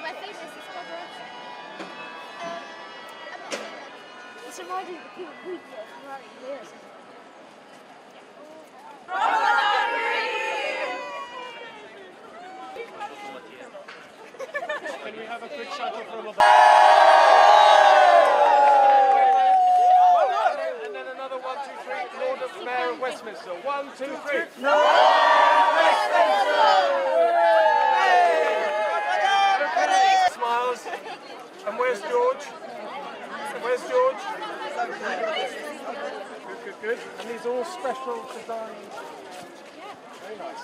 My favourite is called it's reminding the people who right here. Can we have a quick shot of Roma? And then another 1, 2, 3. Lord of Mayor of Westminster. 1, 2, 3. Lord of Westminster! Smiles. And where's George? Where's George? Good, good, good. And these are all special designed. Very nice.